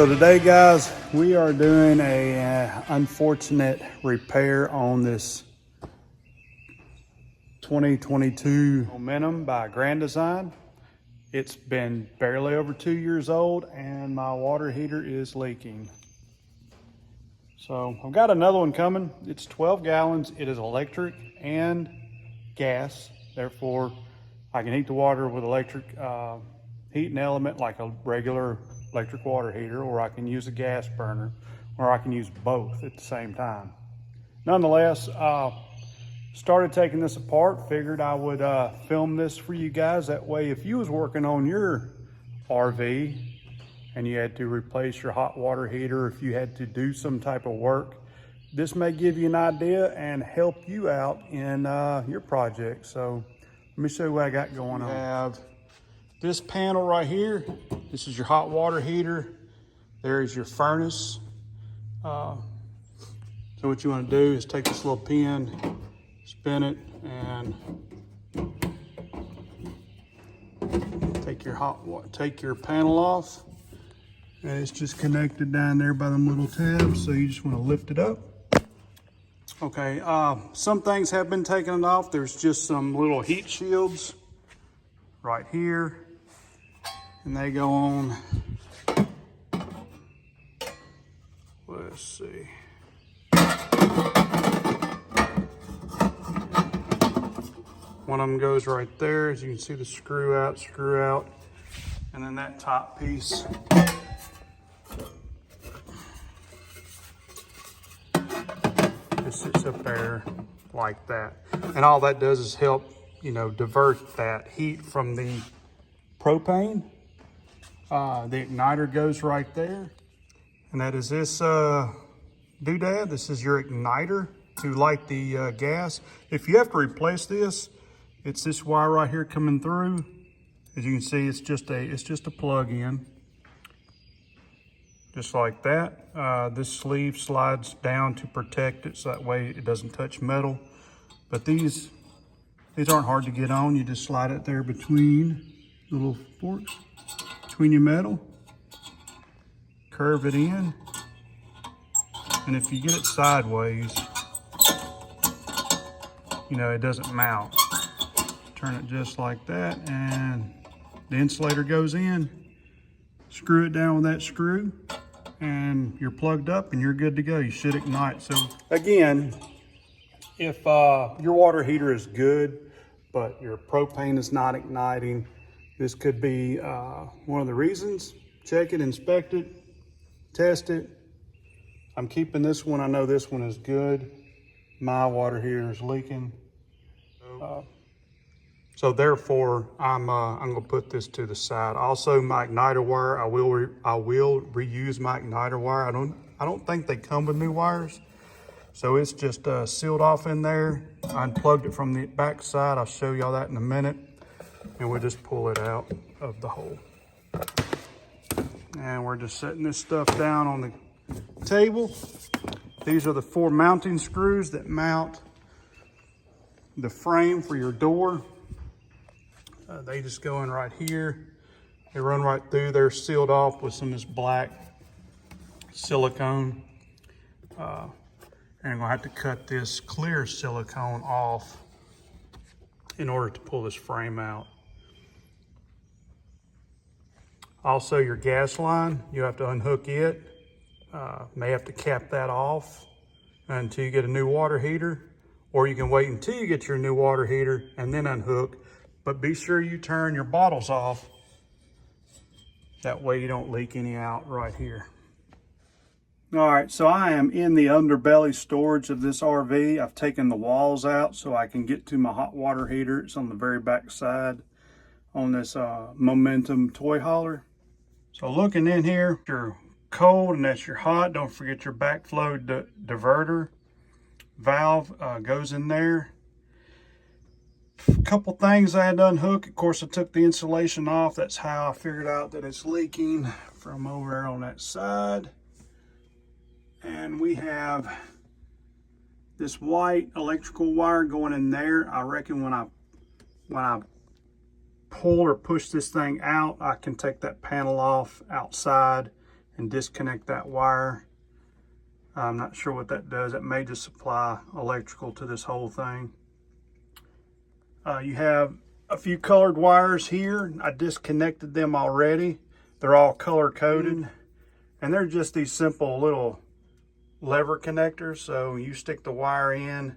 So today, guys, we are doing a unfortunate repair on this 2022 Momentum by Grand Design. It's been barely over 2 years old and my water heater is leaking. So I've got another one coming. It's 12 gallons. It is electric and gas. Therefore, I can heat the water with electric heating element like a regular electric water heater, or I can use a gas burner, or I can use both at the same time. Nonetheless, started taking this apart, figured I would film this for you guys. That way, if you was working on your RV and you had to replace your hot water heater, if you had to do some type of work, this may give you an idea and help you out in your project. So let me show you what I got going on. I have this panel right here. This is your hot water heater. There is your furnace. So what you want to do is take this little pin, spin it, and take your panel off. And it's just connected down there by them little tabs. So you just want to lift it up. Okay, some things have been taken off. There's just some little heat shields right here, and they go on. Let's see. One of them goes right there. As you can see, the screw out, and then that top piece. It sits up there like that. And all that does is help, divert that heat from the propane. The igniter goes right there. And that is this doodad. This is your igniter to light the gas. If you have to replace this, it's this wire right here coming through. As you can see, it's just a plug-in. Just like that. This sleeve slides down to protect it, so that way it doesn't touch metal. But these aren't hard to get on. You just slide it there between the little forks, between your metal. Curve it in. And if you get it sideways, it doesn't mount. Turn it just like that, and the insulator goes in. Screw it down with that screw, and you're plugged up and you're good to go. You should ignite. So again, if your water heater is good, but your propane is not igniting, this could be one of the reasons. Check it, inspect it, test it. I'm keeping this one. I know this one is good. My water heater is leaking. So therefore, I'm gonna put this to the side. Also, my igniter wire, I will reuse my igniter wire. I don't think they come with new wires, so it's just sealed off in there. I unplugged it from the back side. I'll show y'all that in a minute, and we'll just pull it out of the hole. And we're just setting this stuff down on the table. These are the 4 mounting screws that mount the frame for your door. They just go in right here. They run right through. They're sealed off with some of this black silicone. And I'm gonna have to cut this clear silicone off in order to pull this frame out. Also, your gas line, you have to unhook it. May have to cap that off until you get a new water heater, or you can wait until you get your new water heater and then unhook. But be sure you turn your bottles off. That way you don't leak any out right here. All right, so I am in the underbelly storage of this RV. I've taken the walls out so I can get to my hot water heater. It's on the very back side on this Momentum toy hauler. So looking in here, you're cold and that's your hot. Don't forget your backflow diverter valve goes in there. A couple things I had to unhook. Of course, I took the insulation off. That's how I figured out that it's leaking from over there on that side. And we have this white electrical wire going in there. I reckon when I pull or push this thing out, I can take that panel off outside and disconnect that wire. I'm not sure what that does. It may just supply electrical to this whole thing. You have a few colored wires here. I disconnected them already. They're all color coded, and they're just these simple little lever connectors. So you stick the wire in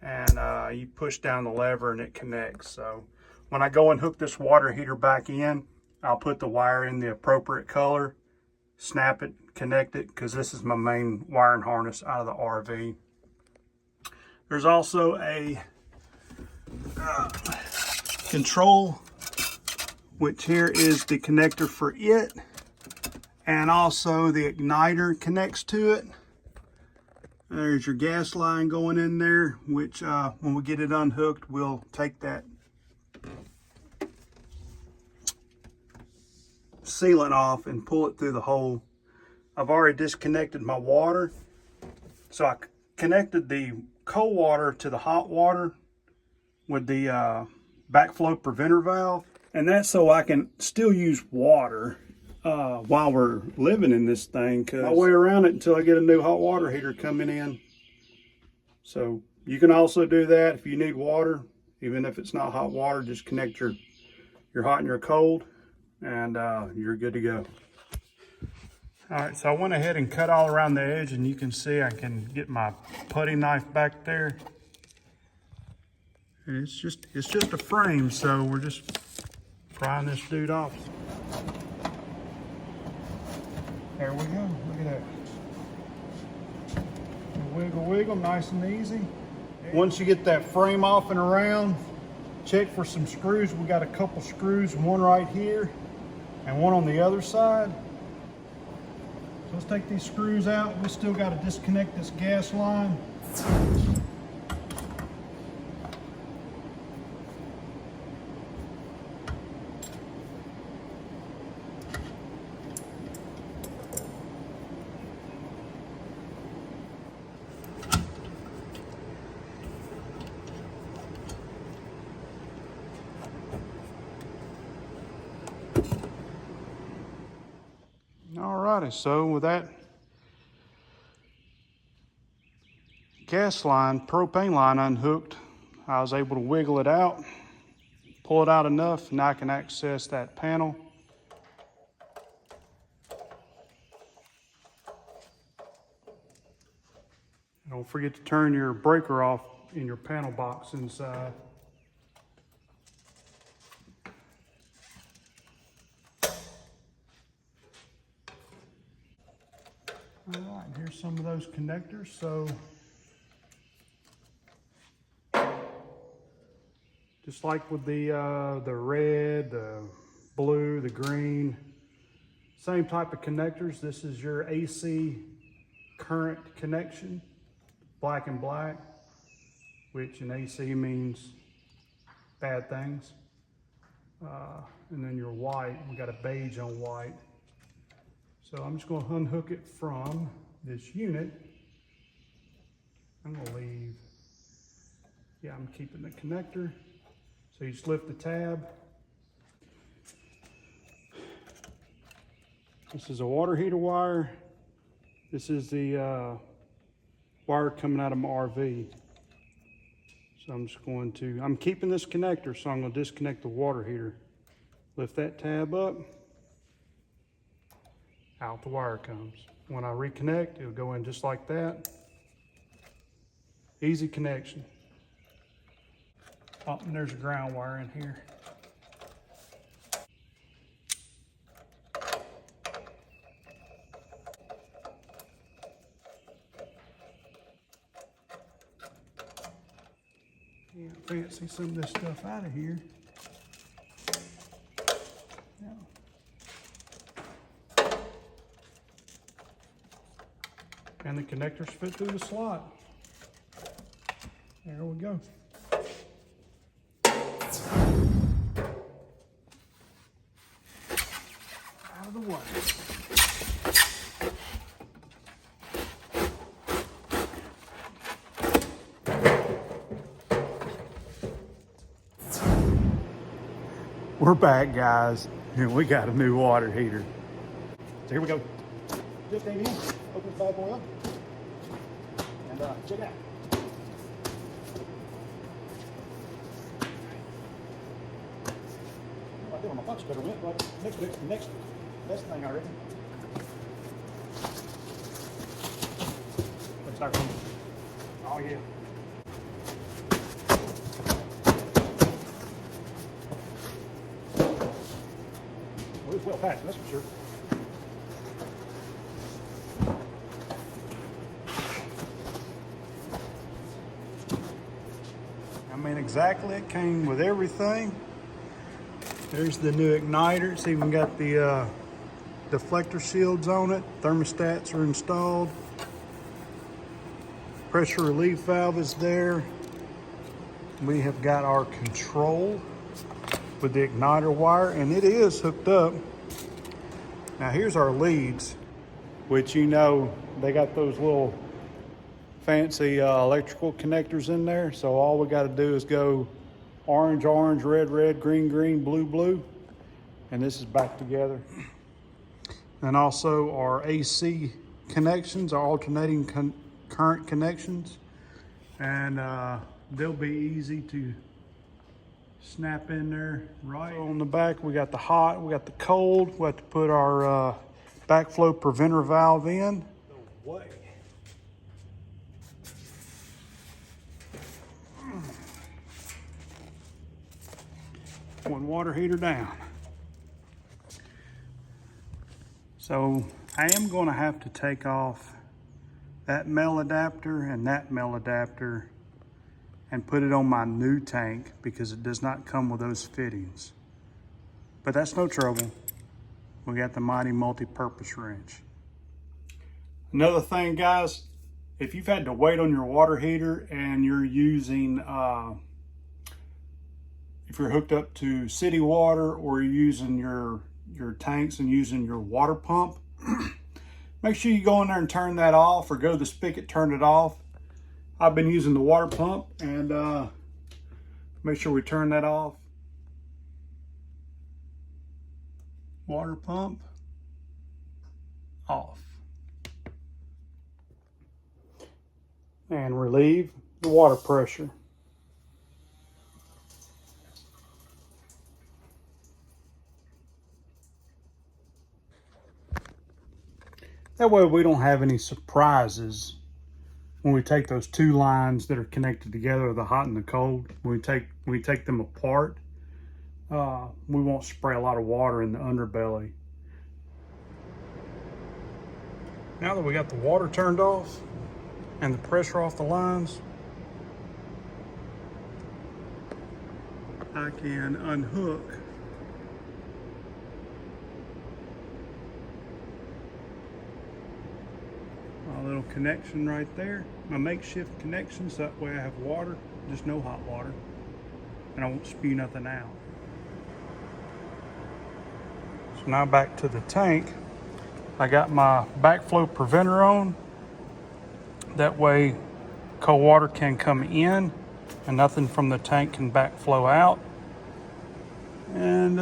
and you push down the lever and it connects. So when I go and hook this water heater back in, I'll put the wire in the appropriate color, snap it, connect it, because this is my main wiring harness out of the RV. There's also a control, which here is the connector for it, and also the igniter connects to it. There's your gas line going in there, which when we get it unhooked, we'll take that sealant off and pull it through the hole. I've already disconnected my water, so I connected the cold water to the hot water with the backflow preventer valve, and that's so I can still use water while we're living in this thing, because I'll way around it until I get a new hot water heater coming in. So you can also do that if you need water, even if it's not hot water. Just connect your hot and your cold, and you're good to go. All right, so I went ahead and cut all around the edge, and you can see I can get my putty knife back there. And it's just a frame, so we're just prying this dude off. There we go, look at that. Wiggle, wiggle, nice and easy. Once you get that frame off and around, check for some screws. We got a couple screws, one right here and one on the other side. So let's take these screws out. We still got to disconnect this gas line. Alrighty, so with that gas line, propane line unhooked, I was able to wiggle it out, pull it out enough, and now I can access that panel. Don't forget to turn your breaker off in your panel box inside. All right, here's some of those connectors. So just like with the red, the blue, the green, same type of connectors. This is your AC current connection, black and black, which in AC means bad things. And then your white, we got a beige on white. So I'm just going to unhook it from this unit. I'm going to leave, yeah, I'm keeping the connector. So you just lift the tab. This is a water heater wire. This is the wire coming out of my RV. So I'm just going to, I'm keeping this connector, so I'm going to disconnect the water heater. Lift that tab up. Out the wire comes. When I reconnect, it'll go in just like that. Easy connection. Oh, and there's a ground wire in here. Can't fancy some of this stuff out of here. And the connectors fit through the slot. There we go. Out of the way. We're back, guys, and we got a new water heater. So here we go. Just came in, open this bad boy up, and check it out. Right there on my box cutter went, right next best thing I reckon. Let's start from, oh yeah. Well, it's well packed, that's for sure. I mean, exactly, it came with everything. There's the new igniter. It's even got the deflector shields on it. Thermostats are installed. Pressure relief valve is there. We have got our control with the igniter wire, and it is hooked up. Now here's our leads, which you know, they got those little fancy electrical connectors in there. So all we got to do is go orange, orange, red, red, green, green, blue, blue. And this is back together. And also our AC connections, our alternating current connections. And they'll be easy to snap in there right. So on the back, we got the hot, we got the cold. We have to put our backflow preventer valve in. No way. One water heater down. So I am going to have to take off that male adapter and that male adapter and put it on my new tank because it does not come with those fittings. But that's no trouble. We got the mighty multi-purpose wrench. Another thing, guys, if you've had to wait on your water heater and you're using if you're hooked up to city water or you're using your tanks and using your water pump, make sure you go in there and turn that off, or go to the spigot, turn it off. I've been using the water pump, and make sure we turn that off. Water pump off. And relieve the water pressure. That way we don't have any surprises when we take those two lines that are connected together, the hot and the cold. When we take them apart, we won't spray a lot of water in the underbelly. Now that we got the water turned off and the pressure off the lines, I can unhook my little connection right there, my makeshift connection, so that way I have water, just no hot water, and I won't spew nothing out. So now back to the tank. I got my backflow preventer on. That way cold water can come in and nothing from the tank can backflow out. And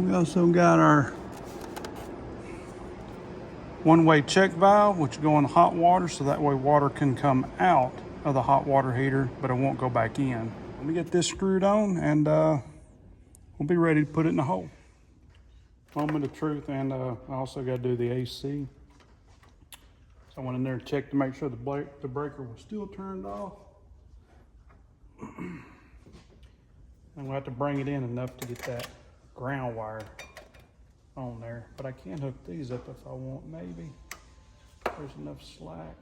we also got our one-way check valve, which go in the hot water, so that way water can come out of the hot water heater, but it won't go back in. Let me get this screwed on, and we'll be ready to put it in the hole. Moment of truth, and I also got to do the AC. So I went in there and checked to make sure the breaker was still turned off. And we'll have to bring it in enough to get that ground wire on there, but I can hook these up if I want, maybe. There's enough slack.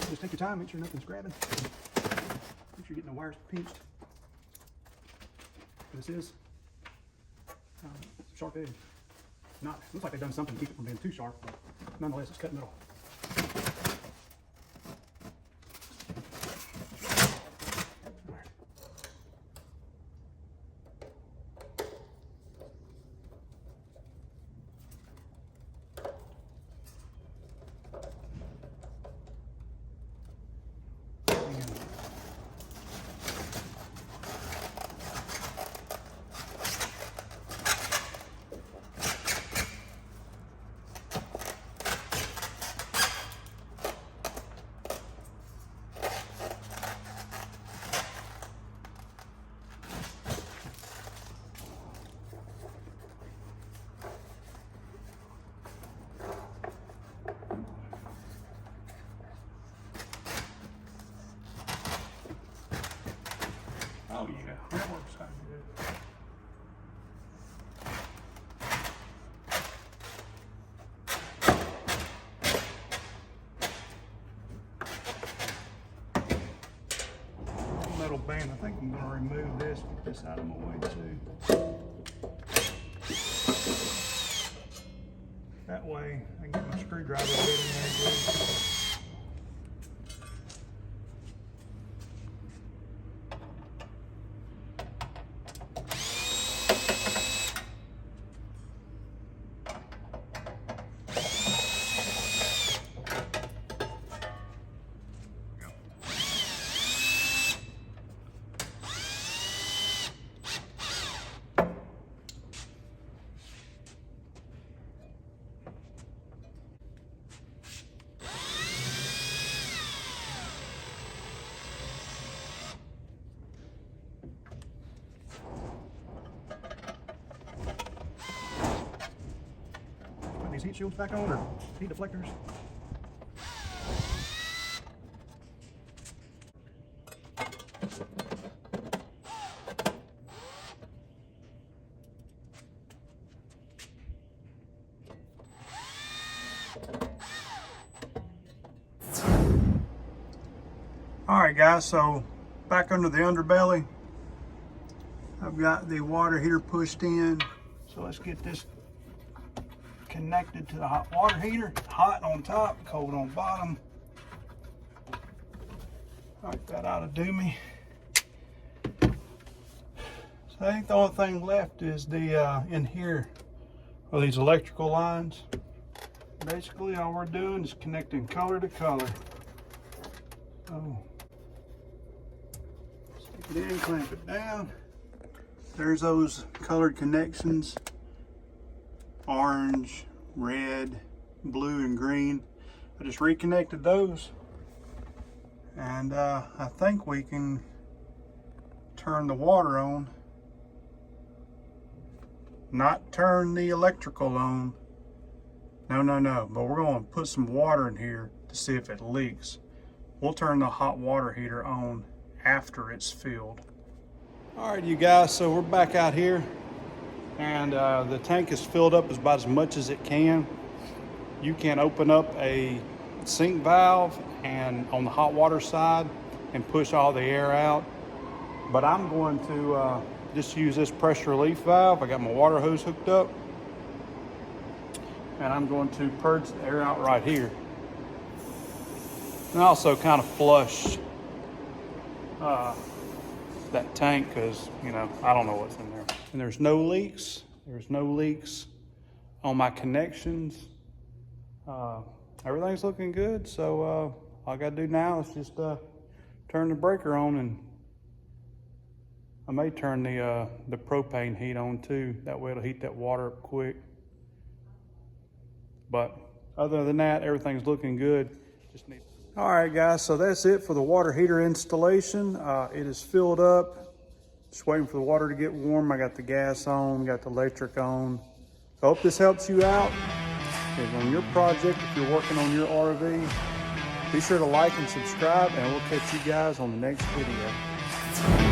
Just take your time, make sure nothing's grabbing. Make sure you're getting the wires pinched. This is Sharp edge. Not, looks like they've done something to keep it from being too sharp, but nonetheless, it's cut metal. Oh yeah, that works out good. Metal band, I think I'm going to remove this, get this out of my way too. That way I can get my screwdriver bit in there good. These heat shields back on, or heat deflectors. All right guys, so back under the underbelly, I've got the water heater pushed in. So let's get this connected to the hot water heater. Hot on top, cold on bottom. All right, that ought to do me. So I think the only thing left is the in here are these electrical lines. Basically all we're doing is connecting color to color. So stick it in, clamp it down. There's those colored connections. Orange, red, blue, and green. I just reconnected those, and I think we can turn the water on. Not turn the electrical on. No, but we're going to put some water in here to see if it leaks. We'll turn the hot water heater on after it's filled. All right, you guys, so we're back out here. And the tank is filled up about as much as it can. You can open up a sink valve and on the hot water side and push all the air out. But I'm going to just use this pressure relief valve. I got my water hose hooked up. And I'm going to purge the air out right here. And also kind of flush that tank because, you know, I don't know what's in there. And there's no leaks. There's no leaks on my connections. Everything's looking good. So all I gotta do now is just turn the breaker on, and I may turn the propane heat on too. That way it'll heat that water up quick. But other than that, everything's looking good. Just need. All right, guys. So that's it for the water heater installation. It is filled up. Just waiting for the water to get warm. I got the gas on, got the electric on. So I hope this helps you out. And on your project, if you're working on your RV, be sure to like and subscribe, and we'll catch you guys on the next video.